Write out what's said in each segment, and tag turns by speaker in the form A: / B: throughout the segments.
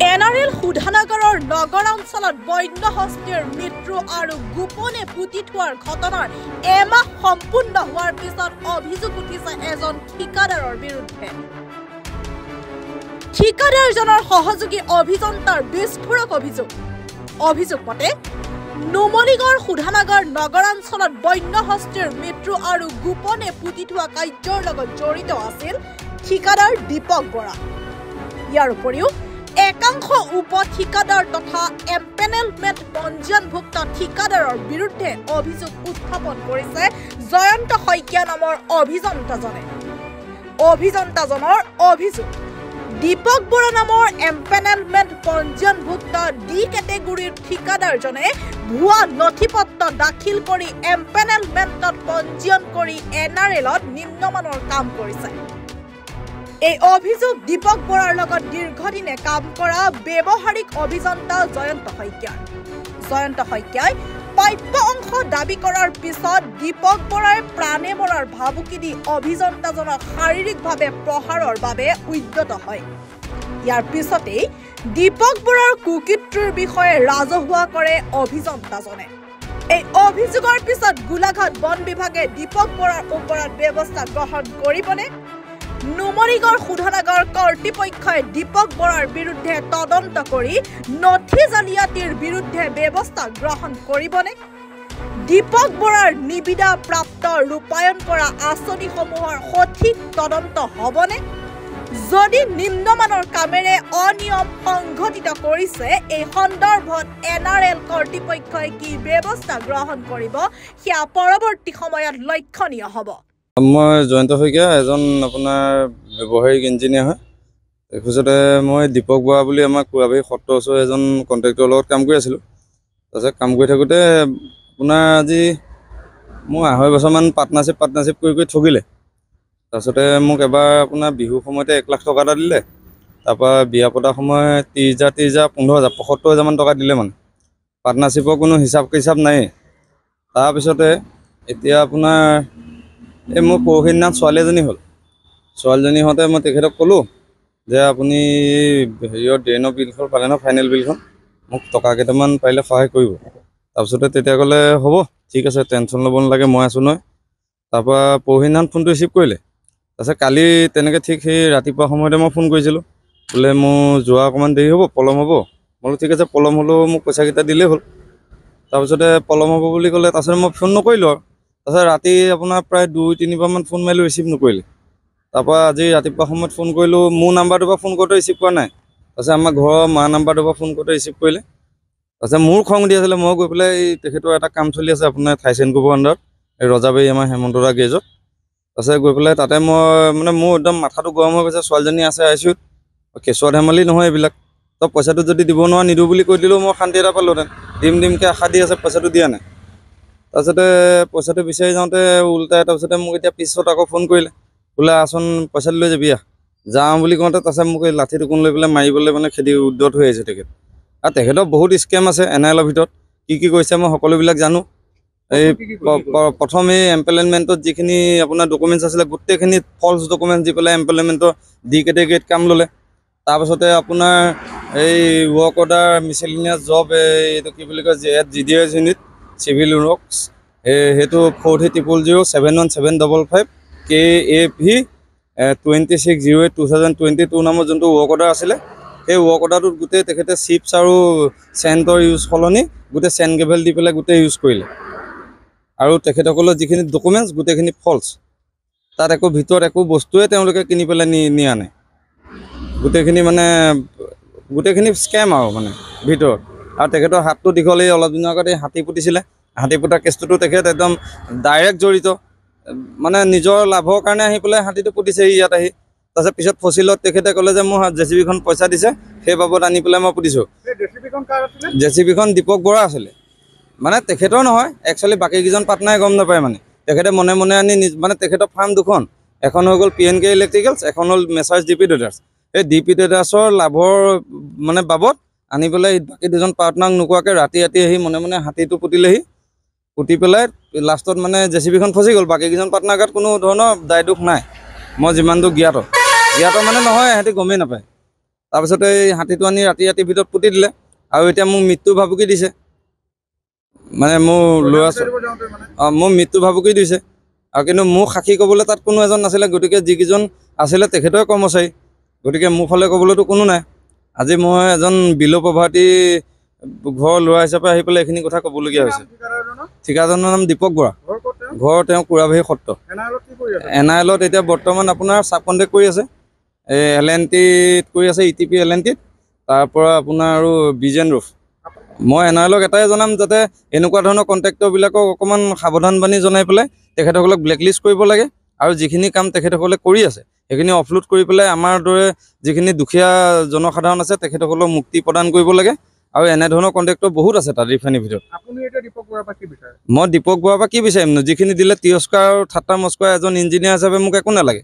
A: NRL সুধানগৰৰ নগৰ অঞ্চলত বন্য হস্তীৰ মৃত্যু আৰু গোপনে পুতি থোৱাৰ ঘটনাৰ এমাহ সম্পূৰ্ণ হোৱাৰ পিছত অভিযোগ উঠিছে এজন ঠিকাদাৰৰ বিৰুদ্ধে। ঠিকাদাৰজনৰ সহযোগী অভিযন্তাৰ বিস্ফোৰক অভিযোগ মতে নুমলীগড় সুধানগৰ নগৰ অঞ্চলত বন্য হস্তীৰ মৃত্যু আৰু গোপনে পুতি থোৱা কাৰ্যৰ লগত জড়িত আছিল ঠিকাদাৰ দীপক বৰা। ইয়াৰ উপৰিও একাংশ উপ ঠিকাদাৰ তথা এম্পেনেলমেণ্ট পঞ্জীয়নভুক্ত ঠিকাদাৰৰ বিৰুদ্ধে অভিযোগ উত্থাপন কৰিছে জয়ন্ত শইকীয়া নামৰ অভিযন্তাজনে। অভিযন্তাজনৰ অভিযোগ দীপক বৰা নামৰ এম্পেনেলমেণ্ট পঞ্জীয়নভুক্ত ডি কেটেগৰীৰ ঠিকাদাৰজনে ভুৱা নথিপত্ৰ দাখিল কৰি এম্পেনেলমেণ্টত পঞ্জীয়ন কৰি NRLত নিম্নমানৰ কাম কৰিছে। এই অভিযোগ দীপক বৰাৰ লগত দীৰ্ঘদিনে কাম কৰা ব্যৱহাৰিক অভিযন্তা জয়ন্ত শইকীয়াই প্ৰাপ্য অংশ দাবী কৰাৰ পিছত দীপক বৰাই প্ৰাণে মৰাৰ ভাবুকি দি অভিযন্তাজনক শাৰীৰিকভাৱে প্ৰহাৰৰ বাবে উদ্যত হয়। ইয়াৰ পিছতেই দীপক বৰাৰ কুকীৰ্তিৰ বিষয়ে ৰাজহুৱা কৰে অভিযন্তাজনে। এই অভিযোগৰ পিছত গোলাঘাট বন বিভাগে দীপক বৰাৰ ওপৰত ব্যৱস্থা গ্ৰহণ কৰিবনে? নুমলীগড় সুধানগৰ কৰ্তৃপক্ষই দীপক বৰাৰ বিৰুদ্ধে তদন্ত কৰি নথি জালিয়াতিৰ বিৰুদ্ধে ব্যৱস্থা গ্ৰহণ কৰিবনে? দীপক বৰাৰ নিবিদা প্ৰাপ্ত ৰূপায়ণ কৰা আঁচনিসমূহৰ সঠিক তদন্ত হ'বনে? যদি নিম্নমানৰ কামেৰে অনিয়ম সংঘটিত কৰিছে এই সন্দৰ্ভত NRL কৰ্তৃপক্ষই কি ব্যৱস্থা গ্ৰহণ কৰিব সেয়া পৰৱৰ্তী সময়ত লক্ষণীয় হ'ব।
B: মই জয়ন্ত শইকীয়া এজন আপোনাৰ ব্যৱহাৰিক ইঞ্জিনিয়াৰ হয়। তাৰপিছতে মই দীপক বৰা বুলি আমাৰ কুৰাবাৰী সত্ৰ ওচৰৰ এজন কণ্ট্ৰেক্টৰৰ লগত কাম কৰি আছিলোঁ। তাৰপিছত কাম কৰি থাকোঁতে আপোনাৰ আজি মোৰ 2.5 বছৰমান পাৰ্টনাৰশ্বিপ কৰি ঠগিলে। তাৰপিছতে মোক এবাৰ আপোনাৰ বিহুৰ সময়তে 1 লাখ টকা এটা দিলে। তাৰপৰা বিয়া পতাৰ সময়ত 30,000 15,000 75,000 টকা দিলে। মানে পাৰ্টনাৰশ্বিপৰ কোনো হিচাপ নাই। তাৰপিছতে এতিয়া আপোনাৰ এই মোৰ পৰহি দিনা ছোৱালী এজনী হ'ল। ছোৱালীজনী হওঁতে মই তেখেতক ক'লোঁ যে আপুনি হেৰিয়ৰ ড্ৰেইনৰ বিলখন পালে ন, ফাইনেল বিলখন মোক টকা কেইটামান পাৰিলে সহায় কৰিব। তাৰপিছতে তেতিয়া ক'লে হ'ব ঠিক আছে, টেনশ্যন ল'ব নালাগে, মই আছোঁ নহয়। তাৰপৰা পৰহি দিনাখন ফোনটো ৰিচিভ কৰিলে। তাৰপিছত কালি তেনেকৈ ঠিক সেই ৰাতিপুৱা সময়তে মই ফোন কৰিছিলোঁ, বোলে মোৰ যোৱা অকণমান দেৰি হ'ব, পলম হ'ব। মই বোলো ঠিক আছে, পলম হ'লেও মোক পইচাকেইটা দিলেই হ'ল। তাৰপিছতে পলম হ'ব বুলি ক'লে। তাৰপিছত মই ফোন নকৰিলোঁ আৰু। তাৰপিছত ৰাতি আপোনাৰ প্ৰায় 2-3 বাৰমান ফোন মাৰিলোঁ, ৰিচিভ নকৰিলে। তাৰপৰা আজি ৰাতিপুৱা সময়ত ফোন কৰিলোঁ, মোৰ নাম্বাৰটোৰ পৰা ফোন কৰোঁতে ৰিচিভ কৰা নাই। তাৰপিছত আমাৰ ঘৰৰ মা নাম্বাৰটোৰ পৰা ফোন কৰোঁতে ৰিচিভ কৰিলে। তাৰপিছত মোৰ খং উঠি আছিলে। মই গৈ পেলাই এই তেখেতৰ এটা কাম চলি আছে আপোনাৰ থাইচেনকোবৰ আণ্ডাৰত, এই ৰজাবাৰী আমাৰ হেমন্তৰা গেজত। তাৰপিছত গৈ পেলাই তাতে মই মোৰ একদম মাথাটো গৰম হৈ গৈছে। ছোৱালীজনী আছে ICUত, কেঁচুৱা ধেমালি নহয় এইবিলাক। তই পইচাটো যদি দিব নোৱাৰ নিদিওঁ বুলি কৈ দিলেও মই শান্তি এটা পালোঁহেঁতেন। দিমকৈ আশা দি আছে, পইচাটো দিয়া নাই। তাৰপিছতে পইচাটো বিচাৰি যাওঁতে ওলটাই তাৰপিছতে মোক এতিয়া পিছত আকৌ ফোন কৰিলে, বোলে আচোন পইচাটো লৈ যাবি যাওঁ বুলি কওঁতে তাৰপিছত মোক এই লাঠি টুকুন লৈ পেলাই মাৰিবলৈ মানে খেদি উদ্যত হৈ আহিছে তেখেত। আৰু তেখেতৰ বহুত স্কেম আছে NRLৰ ভিতৰত। কি কৰিছে মই সকলোবিলাক জানো। এই প্ৰথম এই এম্পেলমেণ্টত যিখিনি আপোনাৰ ডকুমেণ্টছ আছিলে গোটেইখিনি ফল্ছ ডকুমেণ্টছ দি পেলাই এম্পেলমেণ্টৰ ডি কেটেগৰীত কাম ল'লে। তাৰপাছতে আপোনাৰ এই ৱৰ্ক অৰ্ডাৰ মিছেলিনিয়াছ জব এইটো কি বুলি কয় GDS ইউনিট চিভিল ৱৰ্কছ সেইটো 4300071755 KAV 2608/2022 নামৰ যোনটো ৱৰ্ক অৰ্ডাৰ আছিলে, সেই ৱৰ্ক অৰ্ডাৰটোত গোটেই তেখেতে চিপছ আৰু চেণ্টৰ ইউজ সলনি গোটেই চেণ্ট গ্ৰেভেল দি পেলাই গোটেই ইউজ কৰিলে। আৰু তেখেতসকলৰ যিখিনি ডকুমেণ্টছ গোটেইখিনি ফল্ছ। তাত একো ভিতৰত একো বস্তুৱে তেওঁলোকে কিনি পেলাই নিয়া নাই। গোটেইখিনি স্কেম আৰু মানে ভিতৰত। আৰু তেখেতৰ হাতটো দীঘল। এই অলপ দিনৰ আগতে হাতী পুতিছিলে। হাতী পুতা কেছটোতো তেখেত একদম ডাইৰেক্ট জড়িত। মানে নিজৰ লাভৰ কাৰণে আহি পেলাই হাতীটো পুতিছে ইয়াত আহি। তাৰপিছত পিছত ফচিলত তেখেতে ক'লে যে মোৰ JCBখন পইচা দিছে, সেই বাবদ আনি পেলাই মই পুতিছোঁ। JCBখন দীপক বৰা আছিলে। মানে তেখেতৰ নহয়, একচুৱেলি বাকীকেইজন পাৰ্টনাৰে গম নাপায়। মানে তেখেতে মনে আনি মানে তেখেতৰ ফাৰ্ম দুখন, এখন হৈ গ'ল PNK ইলেক্ট্ৰিকেলছ, এখন হ'ল মেচাৰ্ছ DP ট্ৰেডাৰ্ছ। এই DP ট্ৰেডাৰ্ছৰ লাভৰ মানে বাবদ আনি পেলাই বাকী দুজন পাৰ্টনাৰক নোকোৱাকৈ ৰাতি আহি মনে হাতীটো পুতিলেহি। পুতি পেলাই লাষ্টত মানে JCBখন ফচি গ'ল। বাকীকেইজন পাৰ্টনাৰ গাত কোনো ধৰণৰ দায় দোষ নাই। মই যিমানটো জ্ঞাত মানে নহয়, সিহঁতি গমেই নাপায়। তাৰপিছতে এই হাতীটো আনি ৰাতি ভিতৰত পুতি দিলে আৰু এতিয়া মোক মৃত্যু ভাবুকি দিছে মানে মোৰ ল'ৰা মোৰ মৃত্যু ভাবুকি দিছে আৰু কিন্তু মোক সাক্ষী ক'বলৈ তাত কোনো এজন নাছিলে গতিকে যিকেইজন আছিলে তেখেতৰে কৰ্মচাৰী গতিকে মোৰ ফালে ক'বলৈতো কোনো নাই আজি মই এজন বিল' প্ৰভাৰ্টি ঘৰৰ ল'ৰা হিচাপে আহি পেলাই এইখিনি কথা ক'বলগীয়া হৈছে ঠিকাজনৰ নাম দীপক বৰা ঘৰ তেওঁ কুৰাবাহী সত্ৰ NIL এতিয়া বৰ্তমান আপোনাৰ চাব কণ্টেক্ট কৰি আছে LNTত কৰি আছে ETP LNTত তাৰপৰা আপোনাৰ আৰু বিজেন ৰুফ মই NIL এটাই জনাম যাতে এনেকুৱা ধৰণৰ কণ্ট্ৰেক্টৰবিলাকক অকণমান সাৱধান বাণী জনাই পেলাই তেখেতসকলক ব্লেকলিষ্ট কৰিব লাগে আৰু যিখিনি কাম তেখেতসকলে কৰি আছে সেইখিনি অফলোড কৰি পেলাই আমাৰ দৰে যিখিনি দুখীয়া জনসাধাৰণ আছে তেখেতসকলক মুক্তি প্ৰদান কৰিব লাগে আৰু এনেধৰণৰ কণ্ট্ৰেক্টৰ বহুত আছে তাত ৰিফাইনেৰীৰ ভিতৰত মই দীপক বৰাৰ পৰা কি বিচাৰিম যিখিনি দিলে তিৰস্কাৰ আৰু ঠাট্টা মস্কৰা এজন ইঞ্জিনিয়াৰ হিচাপে মোক একো নালাগে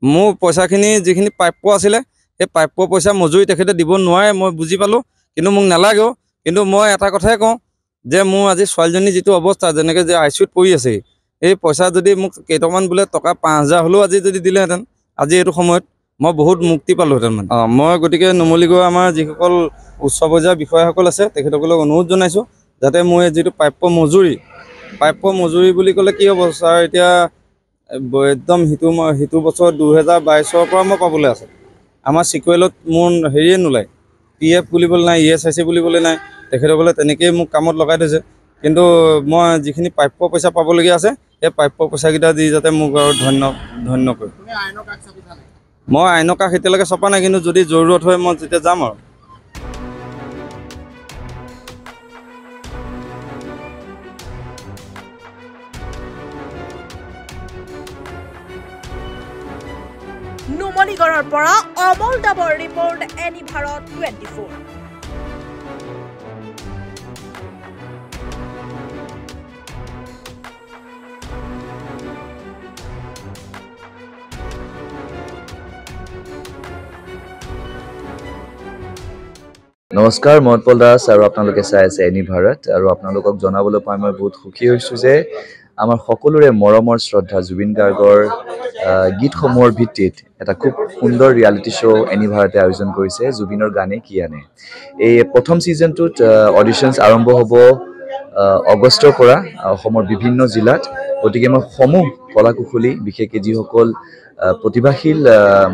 B: মোৰ পইচাখিনি যিখিনি প্ৰাপ্য আছিলে সেই প্ৰাপ্য পইচা মজুৰি তেখেতে দিব নোৱাৰে মই বুজি পালোঁ কিন্তু মোক নালাগেও কিন্তু মই এটা কথাই কওঁ যে মোৰ আজি ছোৱালীজনী যিটো অৱস্থা যেনেকৈ যে ICUত পৰি আছে এই পইচা যদি মোক কেইটামান বোলে টকা 5,000 হ'লেও আজি যদি দিলেহেঁতেন আজি এইটো সময়ত মই বহুত মুক্তি পালোহেঁতেন মানে মই গতিকে নুমলীগড় আমাৰ যিসকল উচ্চ পৰ্যায়ৰ বিষয়াসকল আছে তেখেতসকলক অনুৰোধ জনাইছোঁ যাতে মই যিটো প্ৰাপ্য মজুৰি বুলি ক'লে কি হ'ব ছাৰ এতিয়া একদম সিটো বছৰ 2022ৰ পৰা মই পাবলৈ আছে আমাৰ চিকুৱেলত মোৰ হেৰিয়ে নোলায় PF বুলিবলৈ নাই ESIC বুলিবলৈ নাই তেখেতসকলে তেনেকৈয়ে মোক কামত লগাই থৈছে কিন্তু মই যিখিনি প্ৰাপ্য পইচা পাবলগীয়া আছে সেই প্ৰাপ্য পইচাকেইটা দি যাতে মোক আৰু ধন্য কৰি মই আইনৰ কাষ এতিয়ালৈকে চপা নাই কিন্তু যদি জৰুৰত হয় মই তেতিয়া যাম আৰু
A: নুমলীগড়ৰ পৰা অমল দাবৰ ৰিপৰ্ট এনি ভাৰত 24।
C: নমস্কাৰ মই উৎপল দাস আৰু আপোনালোকে চাই আছে এনি ভাৰত আৰু আপোনালোকক জনাবলৈ পাই মই বহুত সুখী হৈছোঁ যে আমাৰ সকলোৰে মৰমৰ শ্ৰদ্ধা জুবিন গাৰ্গৰ গীতসমূহৰ ভিত্তিত এটা খুব সুন্দৰ ৰিয়েলিটি শ্ব' এনি ভাৰতে আয়োজন কৰিছে জুবিনৰ গানে কি আনে এই প্ৰথম ছিজনটোত অডিশ্যনছ আৰম্ভ হ'ব আগষ্টৰ পৰা অসমৰ বিভিন্ন জিলাত গতিকে মই সমূহ কলাকুশলী বিশেষকৈ যিসকল প্ৰতিভাশীল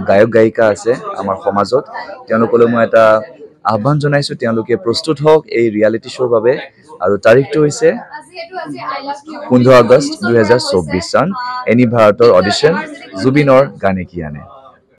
C: গায়ক গায়িকা আছে আমাৰ সমাজত তেওঁলোকলৈ মই এটা আহ্বান জনাইছোঁ তেওঁলোকে প্ৰস্তুত হওক এই ৰিয়েলিটি শ্ব'ৰ বাবে আৰু তাৰিখটো হৈছে 15 আগষ্ট 2024 চন এনি ভাৰতৰ অডিশ্যন জুবিনৰ গানে কি আনে।